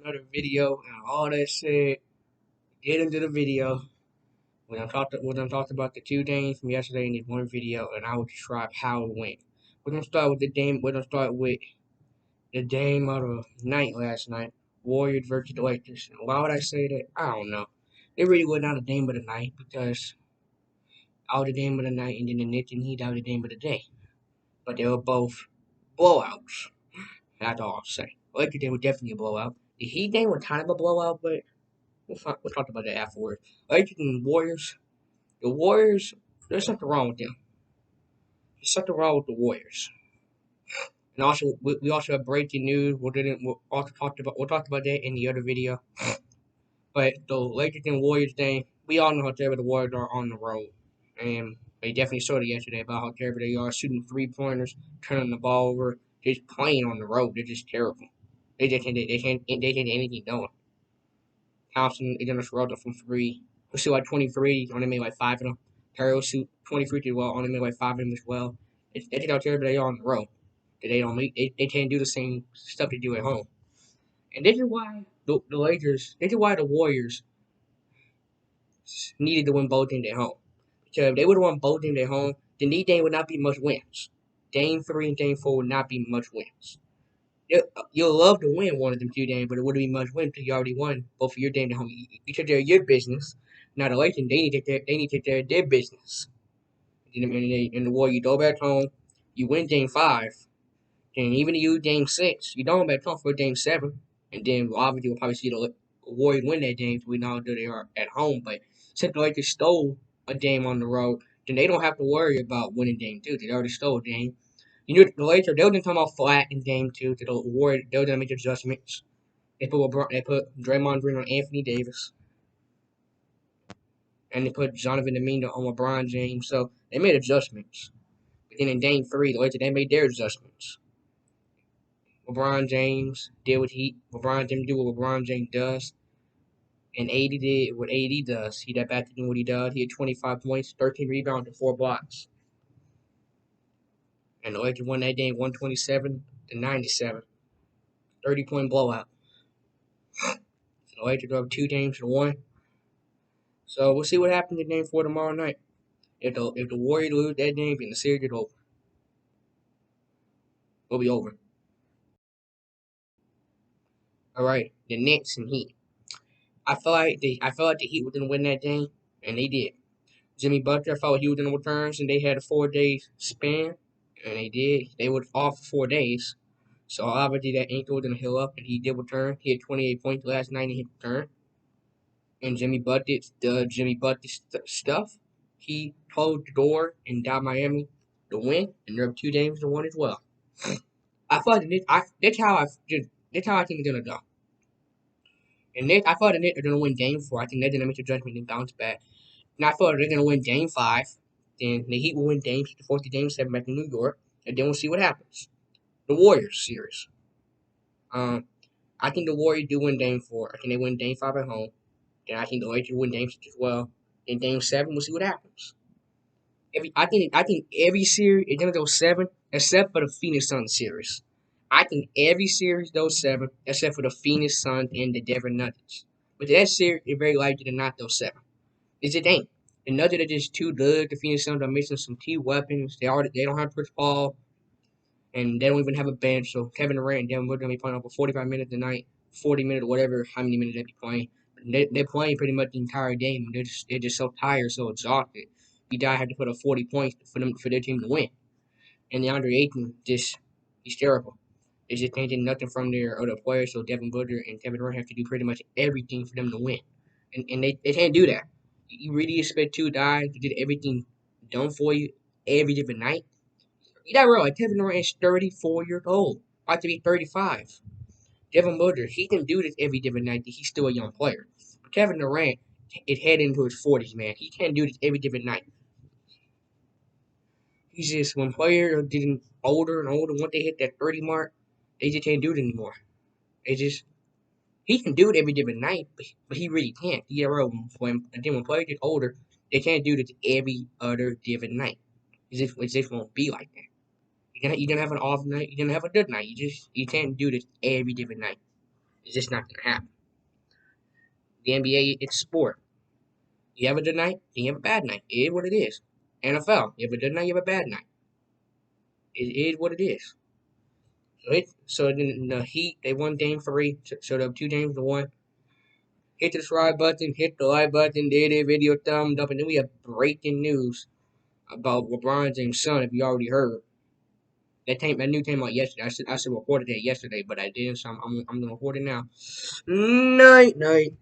another video and all that shit. Get into the video. When I talked about the two games from yesterday in this one video, and I will describe how it went. We're gonna start with the game. We're gonna start with the game of the night last night, Warriors versus the Lakers. And why would I say that? I don't know. It really was not a game of the night because I was the game of the night, and then the Knicks and Heat out the game of the day. But they were both blowouts. That's all I'll say. The Lakers game was definitely a blowout. The Heat game was kind of a blowout, but we'll talk about that afterwards. Lakers and Warriors. The Warriors, there's something wrong with them. There's something wrong with the Warriors. And also, we also have breaking news. We'll talk about that in the other video. But the Lakers and Warriors thing, we all know how terrible the Warriors are on the road, and they definitely showed it yesterday about how terrible they are shooting 3-pointers, turning the ball over, just playing on the road. They're just terrible. They can't anything done. Thompson is gonna throw from three. He'll shoot like 23. Only made like five of them. Terry will shoot 23 as well. Only made like five of them as well. They think how terrible they are on the road. They don't make. They can't do the same stuff they do at home. And this is why the Lakers. This is why the Warriors needed to win both games at home. Because if they would have won both games at home, then these games would not be much wins. Game 3 and Game 4 would not be much wins. You'll love to win one of them two games, but it wouldn't be much win because you already won both of your games at home. You took care of your business. Now the Lakers, they need to take care of their business. And the war, you go back home, you win Game 5, and even if you lose Game 6, you don't go back home for Game 7, and then obviously we'll probably see the Warriors win that game. So we know how good they are at home, but since the Lakers stole a game on the road, then they don't have to worry about winning Game 2. They already stole a game. You know, the Lakers, they were going to come off flat in Game 2 to the Warriors. They were going to make adjustments. They put Draymond Green on Anthony Davis, and they put Jonathan Domino on LeBron James. So they made adjustments. But then in Game 3, the Lakers, they made their adjustments. LeBron James did what LeBron James do what LeBron James does. And AD did what AD does. He got back to doing what he does. He had 25 points, 13 rebounds, and 4 blocks. And the Lakers won that game 127-97. 30-point blowout. So the Lakers go up 2 games to 1. So we'll see what happens in Game 4 tomorrow night. If the Warriors lose that game, then the series is over. It'll be over. All right, the Knicks and Heat. I felt like the Heat were gonna win that game, and they did. Jimmy Butler, I felt like he was gonna return, and they had a 4-day span, and they did. They were off for 4 days, so obviously that ankle was gonna heal up, and he did return. He had 28 points last night, and he returned. And Jimmy Butler, stuff, he closed the door and got Miami the win, and they're up 2 games to 1 as well. I thought the Knicks. That's how I think they're gonna go. And I thought the Knicks are gonna win Game 4. I think they're gonna make a judgment and bounce back. And I thought they're gonna win Game 5. Then the Heat will win Game 6 to force the Game 7 back in New York, and then we'll see what happens. The Warriors series. I think the Warriors do win Game 4. I think they win Game 5 at home. Then I think the Lakers win Game 6 as well. In Game 7, we'll see what happens. I think every series is gonna go 7, except for the Phoenix Suns series. I think every series goes 7, except for the Phoenix Suns and the Denver Nuggets. But that series is very likely to not go 7. It ain't. The Nuggets are just too good. The Phoenix Suns are missing some key weapons. They don't have Chris Paul, and they don't even have a bench. So Kevin Durant and Devin Booker gonna be playing over 45 minutes a night, 40 minutes, whatever, how many minutes they be playing. They're playing pretty much the entire game. They're just so tired, so exhausted. You gotta have to put up 40 points for their team to win. And DeAndre Ayton he's terrible. They just can't get nothing from their other players. So Devin Booker and Kevin Durant have to do pretty much everything for them to win, and they can't do that. You really expect 2 guys to get everything done for you every different night? You gotta realize Kevin Durant is 34 years old, about to be 35. Devin Booker, he can do this every different night. He's still a young player. But Kevin Durant is heading into his 40s, man. He can't do this every different night. He's just, when players are getting older and older, once they hit that 30 mark, they just can't do it anymore. He can do it every different night, but he really can't. When players get older, they can't do this every other different night. It just won't be like that. You're gonna have an off night. You're gonna have a good night. You can't do this every different night. It's just not gonna happen. The NBA, it's sport. You have a good night, then you have a bad night. It is what it is. NFL, you have a good night, you have a bad night. It is what it is. So then the Heat, they won game three. So the 2 games to 1. Hit the subscribe button, hit the like button, did a video thumbs up, and then we have breaking news about LeBron James' son. If you already heard, that new came out yesterday. I should report it yesterday, but I didn't. So I'm gonna report it now. Night night.